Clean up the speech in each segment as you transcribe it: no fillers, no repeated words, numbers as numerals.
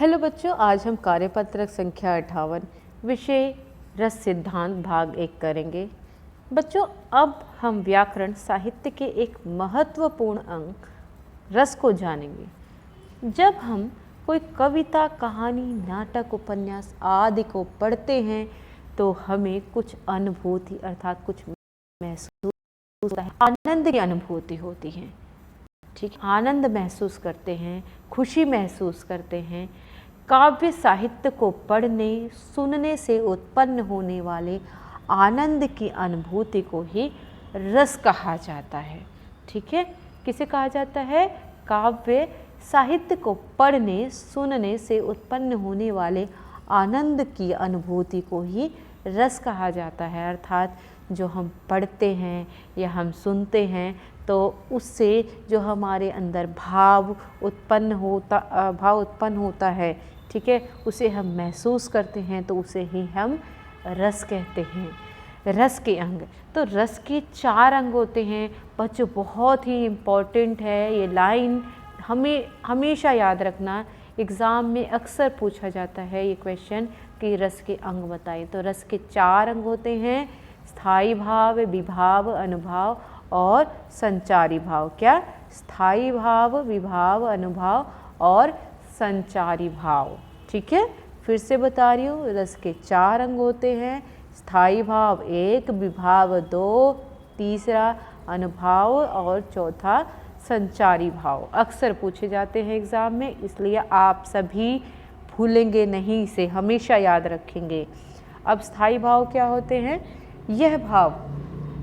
Hello बच्चों, आज हम कार्यपत्रक संख्या 58 विषय रस सिद्धांत भाग 1 करेंगे। बच्चों, अब हम व्याकरण साहित्य के एक महत्वपूर्ण अंग रस को जानेंगे। जब हम कोई कविता, कहानी, नाटक, उपन्यास आदि को पढ़ते हैं तो हमें कुछ अनुभूति अर्थात कुछ महसूस होता है, आनंद की अनुभूति होती है। ठीक, आनंद महसूस करते हैं, खुशी महसूस करते हैं। काव्य साहित्य को पढ़ने सुनने से उत्पन्न होने वाले आनंद की अनुभूति को ही रस कहा जाता है। ठीक है, किसे कहा जाता है? काव्य साहित्य को पढ़ने सुनने से उत्पन्न होने वाले आनंद की अनुभूति को ही रस कहा जाता है। अर्थात जो हम पढ़ते हैं या हम सुनते हैं तो उससे जो हमारे अंदर भाव उत्पन्न होता है, ठीक है, उसे हम महसूस करते हैं तो उसे ही हम रस कहते हैं। रस के अंग, तो रस के 4 अंग होते हैं बच्चों। बहुत ही इम्पॉर्टेंट है ये लाइन, हमें हमेशा याद रखना। एग्ज़ाम में अक्सर पूछा जाता है ये क्वेश्चन कि रस के अंग बताएं। तो रस के 4 अंग होते हैं: स्थायी भाव, विभाव, अनुभाव और संचारी भाव। क्या? स्थायी भाव, विभाव, अनुभाव और संचारी भाव। ठीक है, फिर से बता रही हूँ, रस के 4 अंग होते हैं: स्थायी भाव 1, विभाव 2, तीसरा अनुभाव और चौथा संचारी भाव। अक्सर पूछे जाते हैं एग्ज़ाम में, इसलिए आप सभी भूलेंगे नहीं, इसे हमेशा याद रखेंगे। अब स्थायी भाव क्या होते हैं?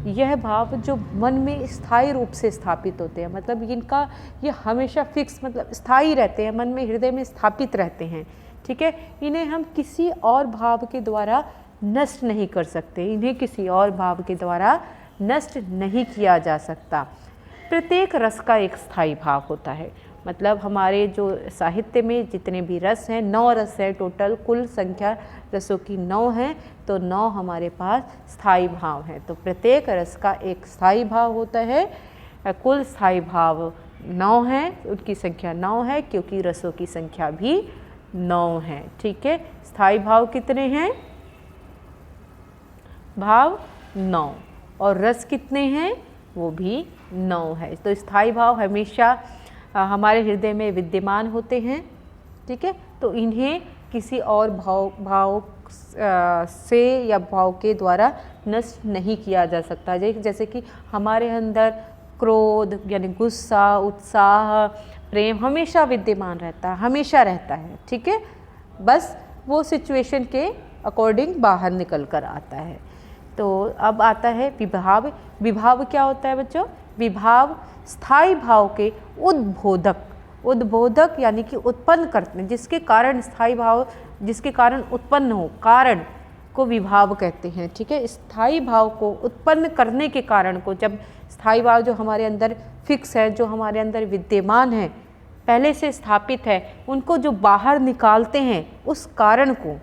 यह भाव जो मन में स्थायी रूप से स्थापित होते हैं, मतलब इनका ये हमेशा फिक्स, मतलब स्थायी रहते हैं, मन में, हृदय में स्थापित रहते हैं। ठीक है, इन्हें हम किसी और भाव के द्वारा नष्ट नहीं कर सकते, इन्हें किसी और भाव के द्वारा नष्ट नहीं किया जा सकता। प्रत्येक रस का एक स्थायी भाव होता है। मतलब हमारे जो साहित्य में जितने भी रस हैं, 9 रस हैं टोटल, कुल संख्या रसों की 9 है, तो 9 हमारे पास स्थायी भाव हैं। तो प्रत्येक रस का एक स्थायी भाव होता है। कुल स्थायी भाव 9 हैं, उनकी संख्या 9 है क्योंकि रसों की संख्या भी 9 है। ठीक है, स्थायी भाव कितने हैं? भाव 9, और रस कितने हैं? वो भी 9 है। तो स्थायी भाव हमेशा हमारे हृदय में विद्यमान होते हैं। ठीक है, तो इन्हें किसी और भाव से या भाव के द्वारा नष्ट नहीं किया जा सकता। जैसे कि हमारे अंदर क्रोध यानी गुस्सा, उत्साह, प्रेम हमेशा विद्यमान रहता है, हमेशा रहता है। ठीक है, बस वो सिचुएशन के अकॉर्डिंग बाहर निकल कर आता है। तो अब आता है विभाव। विभाव क्या होता है बच्चों? विभाव स्थायी भाव के उद्बोधक यानी कि उत्पन्न करते हैं, जिसके कारण स्थायी भाव जिसके कारण उत्पन्न हो, कारण को विभाव कहते हैं। ठीक है, स्थायी भाव को उत्पन्न करने के कारण को, जब स्थायी भाव जो हमारे अंदर फिक्स है, जो हमारे अंदर विद्यमान है, पहले से स्थापित है, उनको जो बाहर निकालते हैं उस कारण को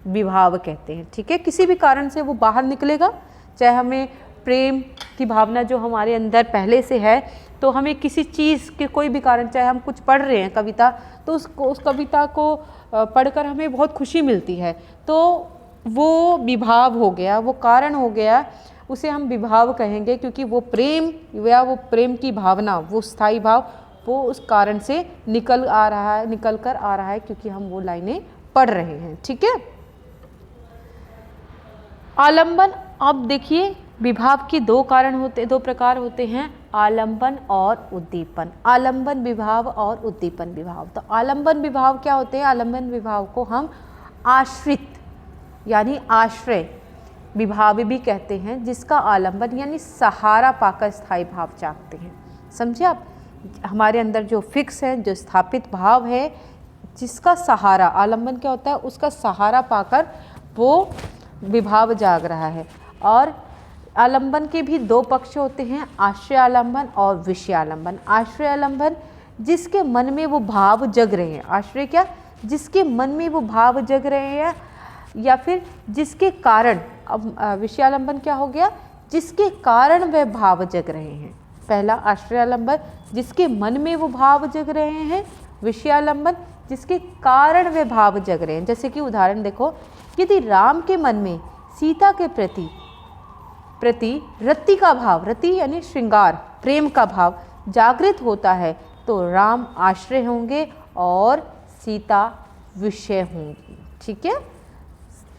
विभाव कहते हैं। ठीक है, किसी भी कारण से वो बाहर निकलेगा, चाहे हमें प्रेम की भावना जो हमारे अंदर पहले से है, तो हमें किसी चीज़ के कोई भी कारण, चाहे हम कुछ पढ़ रहे हैं कविता, तो उस कविता को पढ़कर हमें बहुत खुशी मिलती है, तो वो विभाव हो गया, वो कारण हो गया, उसे हम विभाव कहेंगे। क्योंकि वो प्रेम या वो प्रेम की भावना, वो स्थायी भाव, वो उस कारण से निकल कर आ रहा है क्योंकि हम वो लाइनें पढ़ रहे हैं। ठीक है, आलंबन। अब देखिए, विभाव की 2 प्रकार होते हैं, आलंबन और उद्दीपन। आलंबन विभाव और उद्दीपन विभाव। तो आलंबन विभाव क्या होते हैं? आलंबन विभाव को हम आश्रित यानी आश्रय विभाव भी कहते हैं, जिसका आलंबन यानी सहारा पाकर स्थायी भाव चाहते हैं। समझे आप? हमारे अंदर जो फिक्स है, जो स्थापित भाव है, जिसका सहारा, आलंबन क्या होता है? उसका सहारा पाकर वो विभाव जाग रहा है। और आलंबन के भी 2 पक्ष होते हैं, आश्रय आलंबन और विषय आलंबन। आश्रय आलंबन जिसके मन में वो भाव जग रहे हैं। आश्रय क्या? जिसके मन में वो भाव जग रहे हैं, या फिर जिसके कारण। अब विषय आलंबन क्या हो गया? जिसके कारण वह भाव जग रहे हैं। पहला आश्रय आलंबन जिसके मन में वो भाव जग रहे हैं, विषयालंबन जिसके कारण वे भाव जग रहे हैं। जैसे कि उदाहरण देखो, यदि राम के मन में सीता के प्रति रति का भाव, रति यानी श्रृंगार, प्रेम का भाव जागृत होता है तो राम आश्रय होंगे और सीता विषय होंगी। ठीक है,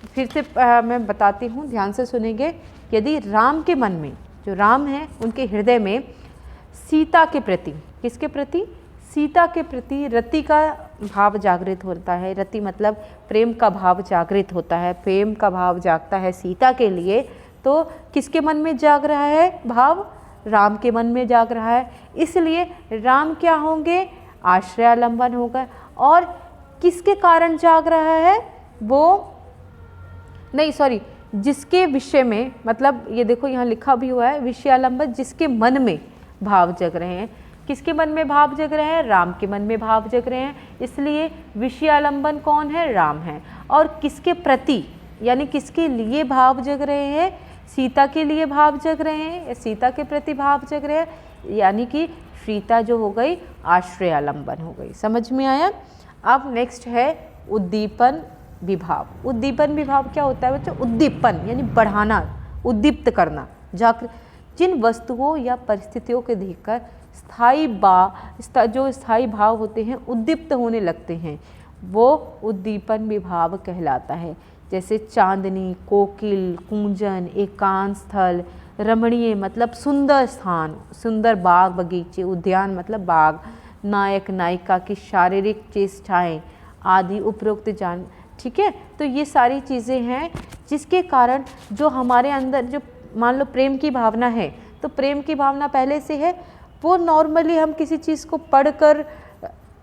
फिर से मैं बताती हूँ, ध्यान से सुनेंगे। यदि राम के मन में, जो राम है उनके हृदय में सीता के प्रति, किसके प्रति? सीता के प्रति रति का भाव जागृत होता है। रति मतलब प्रेम का भाव जागृत होता है, प्रेम का भाव जागता है सीता के लिए। तो किसके मन में जाग रहा है भाव? राम के मन में जाग रहा है, इसलिए राम क्या होंगे? आश्रयालंबन होगा। और किसके कारण जाग रहा है? वो नहीं, सॉरी, जिसके विषय में, मतलब ये देखो यहाँ लिखा भी हुआ है विषयालंबन, जिसके मन में भाव जग रहे हैं। किसके मन में भाव जग रहे हैं? राम के मन में भाव जग रहे हैं, इसलिए विषयालंबन कौन है? राम है। और किसके प्रति, यानी किसके लिए भाव जग रहे हैं? सीता के लिए भाव जग रहे हैं, सीता के प्रति भाव जग रहे हैं, यानी कि सीता जो हो गई आश्रयालंबन हो गई। समझ में आया? अब नेक्स्ट है उद्दीपन विभाव। उद्दीपन विभाव क्या होता है बच्चों? उद्दीपन यानी बढ़ाना, उद्दीप्त करना, जिन वस्तुओं या परिस्थितियों के देखकर जो स्थायी भाव होते हैं उद्दीप्त होने लगते हैं, वो उद्दीपन विभाव कहलाता है। जैसे चांदनी, कोकिल, कूंजन, एकांत स्थल, रमणीय मतलब सुंदर स्थान, सुंदर बाग बगीचे, उद्यान मतलब बाग, नायक नायिका की शारीरिक चेष्टाएं आदि उपरोक्त जान। ठीक है, तो ये सारी चीज़ें हैं जिसके कारण जो हमारे अंदर, जो मान लो प्रेम की भावना है, तो प्रेम की भावना पहले से है, वो नॉर्मली हम किसी चीज़ को पढ़कर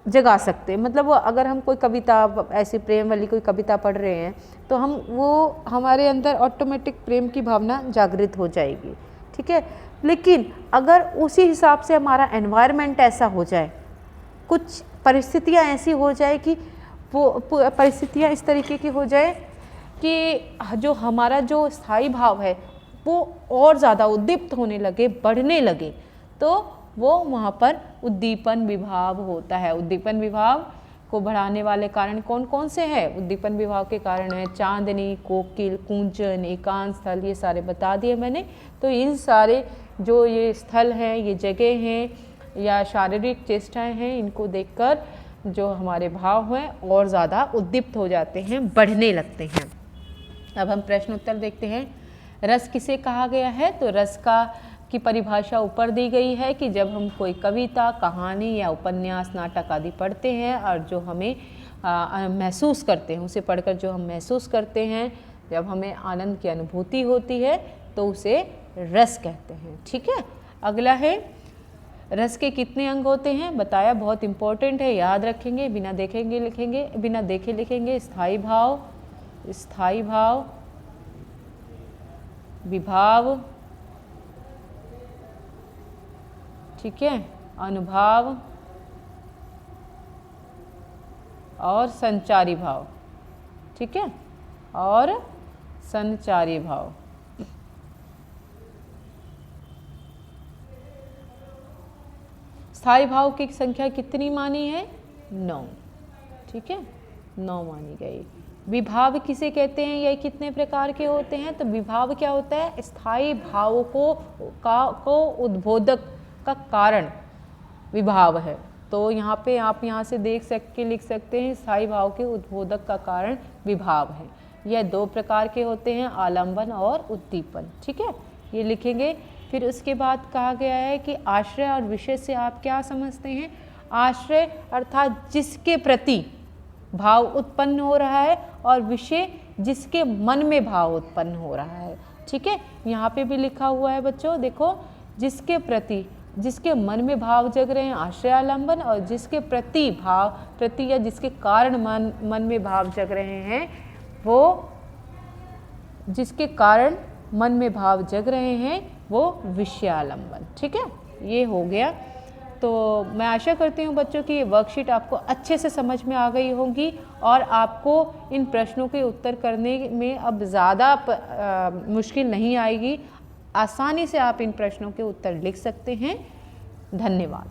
जगा सकते हैं। मतलब वो अगर हम कोई कविता, ऐसे प्रेम वाली कोई कविता पढ़ रहे हैं तो वो हमारे अंदर ऑटोमेटिक प्रेम की भावना जागृत हो जाएगी। ठीक है, लेकिन अगर उसी हिसाब से हमारा एनवायरनमेंट ऐसा हो जाए, कुछ परिस्थितियाँ ऐसी हो जाए कि वो परिस्थितियाँ इस तरीके की हो जाए कि जो हमारा जो स्थायी भाव है वो और ज़्यादा उद्दीप्त होने लगे, बढ़ने लगे, तो वो वहाँ पर उद्दीपन विभाव होता है। उद्दीपन विभाव को बढ़ाने वाले कारण कौन कौन से हैं? उद्दीपन विभाव के कारण है चांदनी, कोकिल, कूंजन, एकांत स्थल, ये सारे बता दिए मैंने। तो इन सारे जो ये स्थल हैं, ये जगह हैं या शारीरिक चेष्टाएं हैं, इनको देखकर जो हमारे भाव हैं और ज़्यादा उद्दीप्त हो जाते हैं, बढ़ने लगते हैं। अब हम प्रश्न उत्तर देखते हैं। रस किसे कहा गया है? तो रस की परिभाषा ऊपर दी गई है कि जब हम कोई कविता, कहानी या उपन्यास, नाटक आदि पढ़ते हैं और जो हमें महसूस करते हैं, उसे पढ़कर जो हम महसूस करते हैं, जब हमें आनंद की अनुभूति होती है तो उसे रस कहते हैं। ठीक है, अगला है रस के कितने अंग होते हैं? बताया, बहुत इंपॉर्टेंट है, याद रखेंगे, बिना देखेंगे लिखेंगे, बिना देखे लिखेंगे। स्थायी भाव, स्थायी भाव, विभाव, ठीक है, अनुभाव और संचारी भाव। ठीक है, और संचारी भाव। स्थायी भाव की संख्या कितनी मानी है? 9। ठीक है, 9 मानी गई। विभाव किसे कहते हैं? ये कितने प्रकार के होते हैं? तो विभाव क्या होता है? स्थायी भाव को उद्बोधक का कारण विभाव है। तो यहाँ पे आप यहाँ से लिख सकते हैं, स्थायी भाव के उद्बोधक का कारण विभाव है। यह 2 प्रकार के होते हैं, आलंबन और उद्दीपन। ठीक है, ये लिखेंगे। फिर उसके बाद कहा गया है कि आश्रय और विषय से आप क्या समझते हैं? आश्रय अर्थात जिसके प्रति भाव उत्पन्न हो रहा है, और विषय जिसके मन में भाव उत्पन्न हो रहा है। ठीक है, यहाँ पे भी लिखा हुआ है बच्चों, देखो, जिसके प्रति, जिसके मन में भाव जग रहे हैं आश्रयालंबन, और जिसके प्रति या जिसके कारण मन में भाव जग रहे हैं, वो जिसके कारण मन में भाव जग रहे हैं वो विषयालंबन। ठीक है, ये हो गया। तो मैं आशा करती हूँ बच्चों कि ये वर्कशीट आपको अच्छे से समझ में आ गई होगी और आपको इन प्रश्नों के उत्तर करने में अब ज़्यादा मुश्किल नहीं आएगी। आसानी से आप इन प्रश्नों के उत्तर लिख सकते हैं। धन्यवाद।